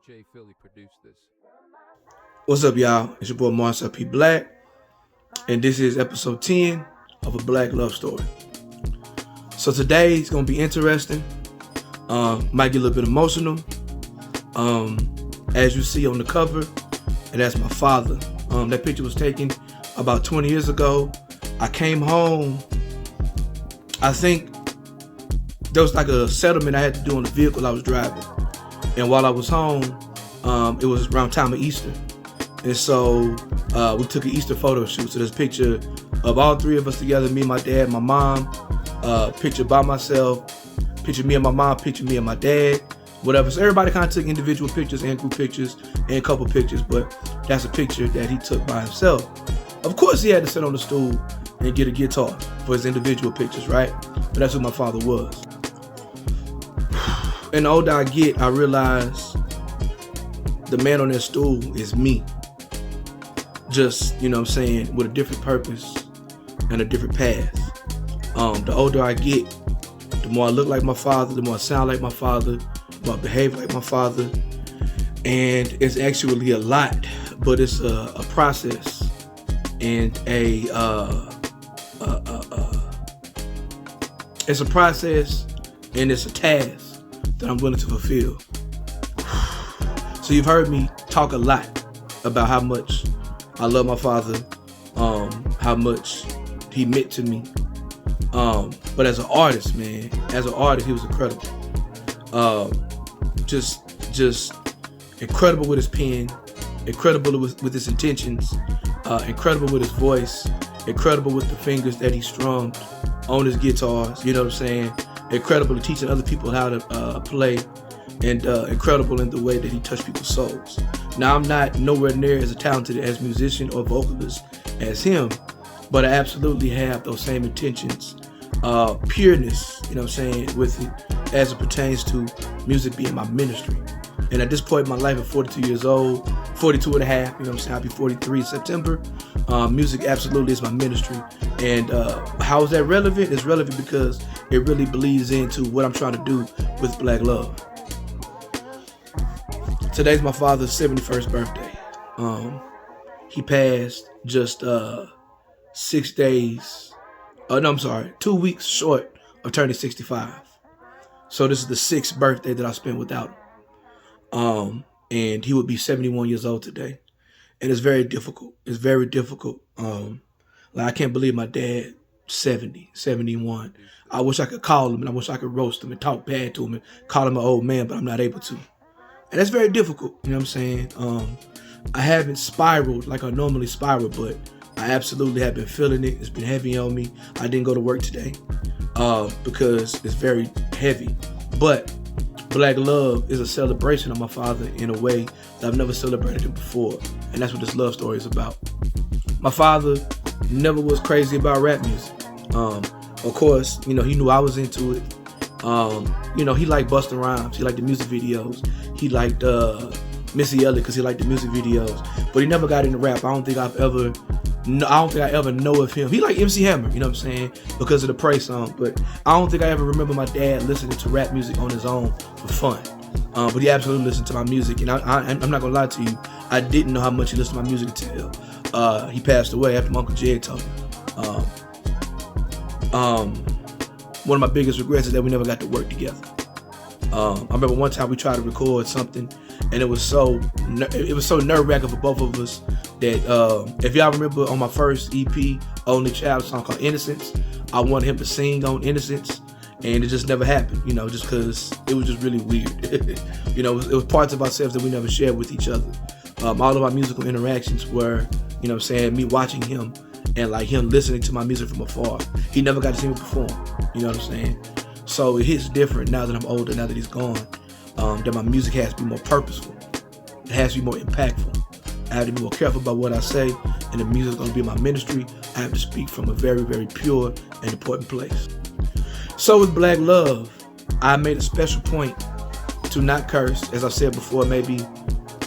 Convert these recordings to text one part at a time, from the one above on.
Jay Philly produced this. What's up, y'all? It's your boy Marcel P. Black, and this is episode 10 of A Black Love Story. So today is going to be interesting. Might get a little bit emotional. As you see on the cover, and that's my father. That picture was taken about 20 years ago. I came home. I think there was like a settlement I had to do on the vehicle I was driving. And while I was home, it was around time of Easter. And so we took an Easter photo shoot. So there's a picture of all three of us together, me, my dad, my mom, picture by myself, picture me and my mom, picture me and my dad, whatever. So everybody kind of took individual pictures and group pictures and a couple pictures, but that's a picture that he took by himself. Of course he had to sit on the stool and get a guitar for his individual pictures, right? But that's who my father was. And the older I get, I realize the man on that stool is me. Just, you know what I'm saying, with a different purpose and a different path. The older I get, the more I look like my father, the more I sound like my father, the more I behave like my father. And it's actually a lot, but it's a process and it's a process and it's a task that I'm willing to fulfill. So you've heard me talk a lot about how much I love my father, how much he meant to me. But as an artist, man, he was incredible. Just incredible with his pen, incredible with his intentions, incredible with his voice, incredible with the fingers that he strummed on his guitars, you know what I'm saying? Incredible at teaching other people how to play, and incredible in the way that he touched people's souls. Now, I'm not nowhere near as talented as musician or vocalist as him, but I absolutely have those same intentions, pureness, you know what I'm saying, with it as it pertains to music being my ministry. And at this point in my life, at 42 years old, 42 and a half, you know what I'm saying, I'll be 43 in September. Music absolutely is my ministry. And how is that relevant? It's relevant because it really bleeds into what I'm trying to do with Black Love. Today's my father's 71st birthday. He passed just 2 weeks short of turning 65. So this is the 6th birthday that I spent without him. And he would be 71 years old today. And it's very difficult. It's very difficult. I can't believe my dad 70, 71. I wish I could call him and I wish I could roast him and talk bad to him and call him an old man, but I'm not able to. And that's very difficult, you know what I'm saying? I haven't spiraled like I normally spiral, but I absolutely have been feeling it. It's been heavy on me. I didn't go to work today because it's very heavy. But Black Love is a celebration of my father in a way that I've never celebrated him before. And that's what this love story is about. My father never was crazy about rap music. Of course, you know, he knew I was into it. You know, he liked Busta Rhymes. He liked the music videos. He liked Missy Elliott because he liked the music videos. But he never got into rap. I don't think I ever know of him. He liked MC Hammer, you know what I'm saying, because of the Pray song. But I don't think I ever remember my dad listening to rap music on his own for fun. But he absolutely listened to my music. And I'm not going to lie to you, I didn't know how much he listened to my music until he passed away after my Uncle Jed told me. One of my biggest regrets is that we never got to work together. I remember one time we tried to record something, and it was so nerve-wracking for both of us that if y'all remember on my first EP, Only Child, song called Innocence, I wanted him to sing on Innocence, and it just never happened, you know, just because it was just really weird. You know, it was parts of ourselves that we never shared with each other. All of our musical interactions were, you know what I'm saying, me watching him and like him listening to my music from afar. He never got to see me perform, you know what I'm saying? So it hits different now that I'm older, now that he's gone, that my music has to be more purposeful. It has to be more impactful. I have to be more careful about what I say, and the music is going to be my ministry. I have to speak from a very, very pure and important place. So with Black Love, I made a special point to not curse, as I said before, maybe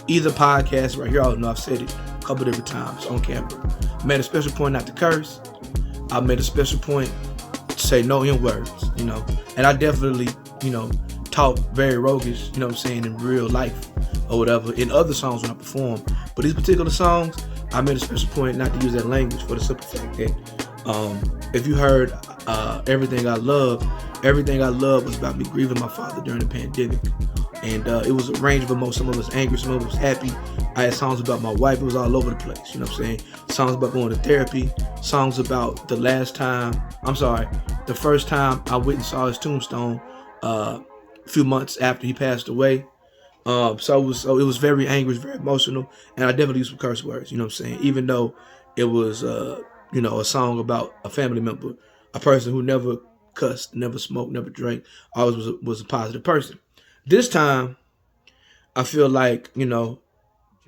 either podcast right here. I don't know, I've said it a couple different times on camera. I made a special point not to curse. I made a special point to say no N-words, you know. And I definitely, you know, talk very roguish, you know what I'm saying, in real life or whatever, in other songs when I perform. But these particular songs, I made a special point not to use that language for the simple fact that if you heard Everything I Love was about me grieving my father during the pandemic. And it was a range of emotions. Some of us angry, some of us happy. I had songs about my wife. It was all over the place. You know what I'm saying? Songs about going to therapy. Songs about the first time I went and saw his tombstone a few months after he passed away. So it was very angry, very emotional. And I definitely used some curse words, you know what I'm saying? Even though it was, a song about a family member, a person who never cussed, never smoked, never drank, always was a positive person. This time, I feel like, the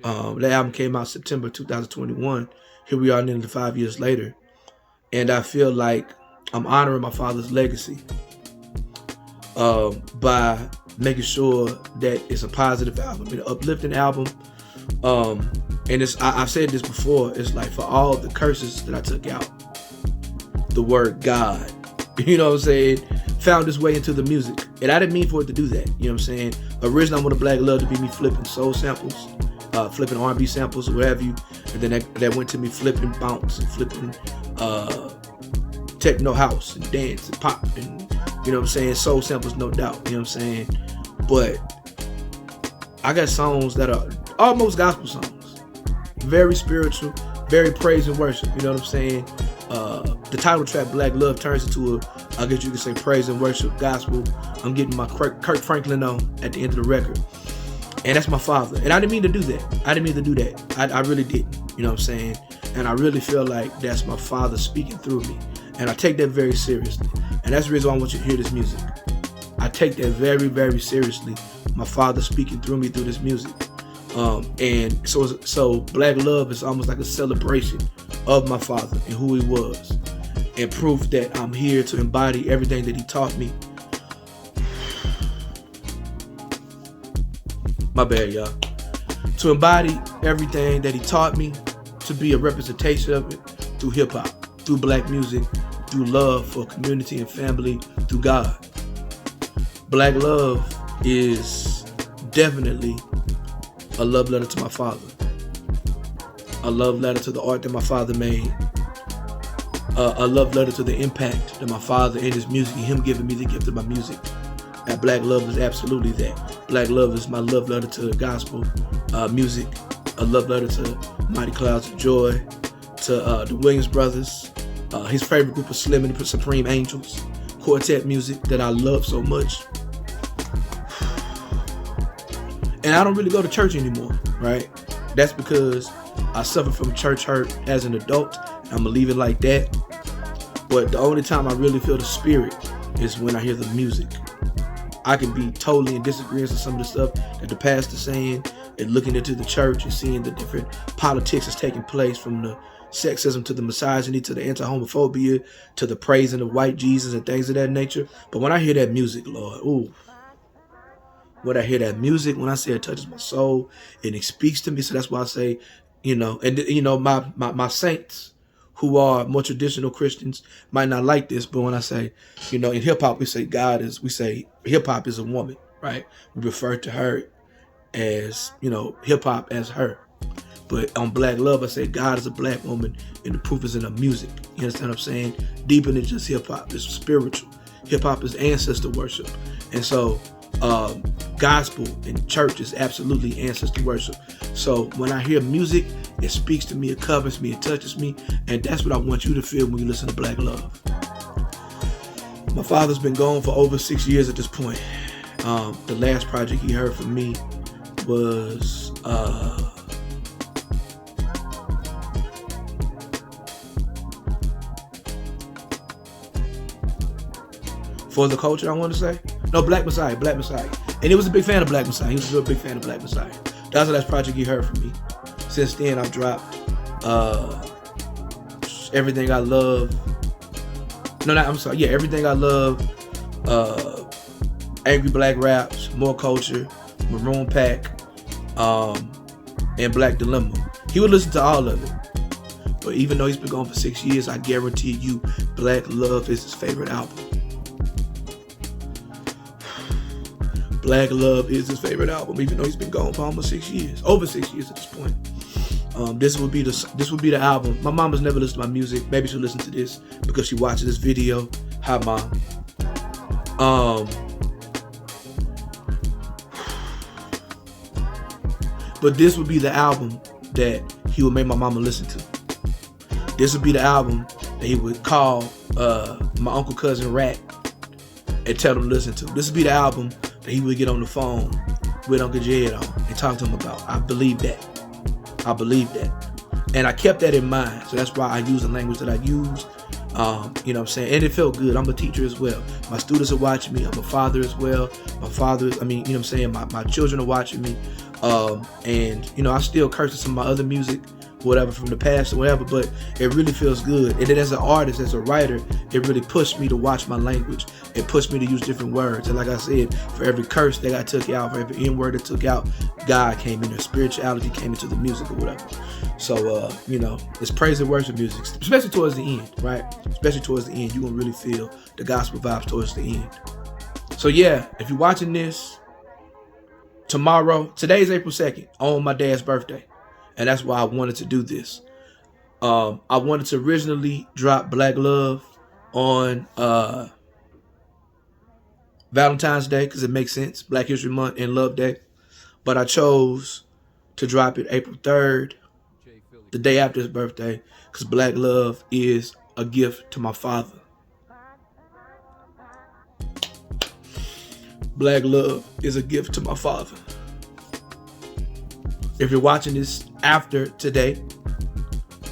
album came out September 2021. Here we are nearly 5 years later. And I feel like I'm honoring my father's legacy by making sure that it's a positive album, an uplifting album. And I've said this before, it's like for all the curses that I took out, the word God, you know what I'm saying, found its way into the music. And I didn't mean for it to do that, you know what I'm saying. Originally, I wanted Black Love to be me flipping soul samples, flipping R&B samples, or what have you. And then that went to me flipping bounce and flipping techno house and dance and pop and, you know what I'm saying, soul samples, no doubt, you know what I'm saying. But I got songs that are almost gospel songs, very spiritual, very praise and worship, you know what I'm saying. The title track Black Love turns into I guess you could say praise and worship gospel. I'm getting my Kirk Franklin on at the end of the record. And that's my father. And I didn't mean to do that. I really didn't, you know what I'm saying. And I really feel like that's my father speaking through me. And I take that very seriously. And that's the reason why I want you to hear this music. I take that very, very seriously. My father speaking through me through this music. And so Black Love is almost like a celebration of my father and who he was, and proof that I'm here to embody everything that he taught me. My bad, y'all. To embody everything that he taught me, to be a representation of it through hip hop, through black music, through love for community and family, through God. Black Love is definitely a love letter to my father, a love letter to the art that my father made, a love letter to the impact that my father and his music, and him giving me the gift of my music. And Black Love is absolutely that. Black Love is my love letter to gospel music, a love letter to Mighty Clouds of Joy, to the Williams Brothers, his favorite group of Slim and the Supreme Angels, quartet music that I love so much. And I don't really go to church anymore, right? That's because I suffered from church hurt as an adult. I'm gonna leave it like that. But the only time I really feel the spirit is when I hear the music. I can be totally in disagreement with some of the stuff that the pastor's saying, and looking into the church and seeing the different politics that's taking place, from the sexism to the misogyny to the anti-homophobia to the praising of white Jesus and things of that nature. But when I hear that music, Lord, ooh. When I hear that music, when I say it touches my soul and it speaks to me, so that's why I say, my saints who are more traditional Christians might not like this, but when I say, in hip hop, we say hip hop is a woman, right? We refer to her as, hip hop as her. But on Black Love, I say God is a black woman, and the proof is in the music. You understand what I'm saying? Deeper than just hip hop, it's spiritual. Hip hop is ancestor worship, and so gospel and church is absolutely ancestor worship. So when I hear music, it speaks to me, it covers me, it touches me, and that's what I want you to feel when you listen to Black Love. My father's been gone for over 6 years at this point. The last project he heard from me was For the Culture, I want to say. No, Black Messiah. And he was a big fan of Black Messiah. He was a real big fan of Black Messiah. That's the last project he heard from me. Since then, I've dropped Everything I Love. Everything I Love, Angry Black Raps, More Culture, Maroon Pack, and Black Dilemma. He would listen to all of it. But even though he's been gone for 6 years, I guarantee you Black Love is his favorite album. Black Love is his favorite album, even though he's been gone for almost 6 years, over 6 years at this point. This would be the album. My mom has never listened to my music. Maybe she'll listen to this because she watches this video. Hi, Mom. But this would be the album that he would make my mama listen to. This would be the album that he would call my uncle, cousin Rat and tell them to listen to. This would be the album that he would get on the phone with Uncle Jed on and talk to him about. I believe that. And I kept that in mind. So that's why I use the language that I use. You know what I'm saying? And it felt good. I'm a teacher as well. My students are watching me. I'm a father as well. My father, you know what I'm saying? My children are watching me. And, you know, I still curse some of my other music, whatever, from the past or whatever, but it really feels good. And then as an artist, as a writer, it really pushed me to watch my language. It pushed me to use different words. And like I said, for every curse that I took out, for every N-word I took out, God came in there. Spirituality came into the music or whatever. So, you know, it's praise and worship music, especially towards the end, right? Especially towards the end, you're going to really feel the gospel vibes towards the end. So yeah, if you're watching this tomorrow, today's April 2nd, on my dad's birthday. And that's why I wanted to do this. I wanted to originally drop Black Love on Valentine's Day because it makes sense, Black History Month and Love Day. But I chose to drop it April 3rd, the day after his birthday, because Black Love is a gift to my father. Black Love is a gift to my father. If you're watching this after today,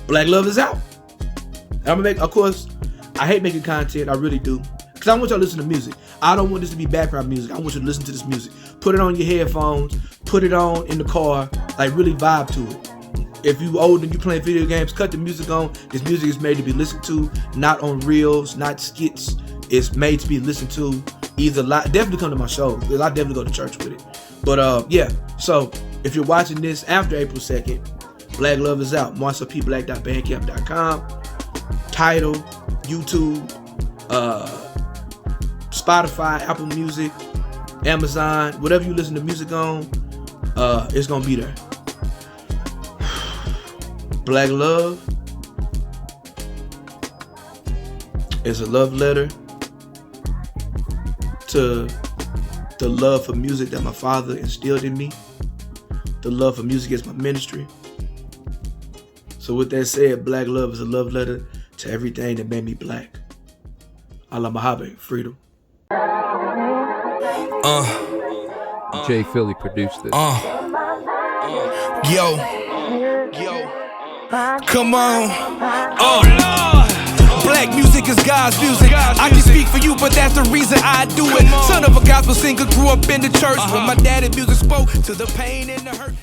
Black Love is out. I'm gonna make, of course, I hate making content, I really do. Because I want y'all to listen to music. I don't want this to be background music. I want you to listen to this music. Put it on your headphones, put it on in the car, like really vibe to it. If you old and you playing video games, cut the music on. This music is made to be listened to, not on reels, not skits. It's made to be listened to either live. Definitely come to my show, because I definitely go to church with it. But yeah, so if you're watching this after April 2nd, Black Love is out. MarcelPBlack.bandcamp.com. Tidal, YouTube, Spotify, Apple Music, Amazon, whatever you listen to music on, it's gonna be there. Black Love is a love letter to the love for music that my father instilled in me. The love for music is my ministry. So with that said, Black Love is a love letter to everything that made me black. Allah Mahabba, freedom. Jay Philly produced this. Yo, come on. Oh Lord. Black music is God's music. I can speak for you, but that's the reason I do it. Son of a gospel singer, grew up in the church when my daddy's music spoke to the pain and the hurt.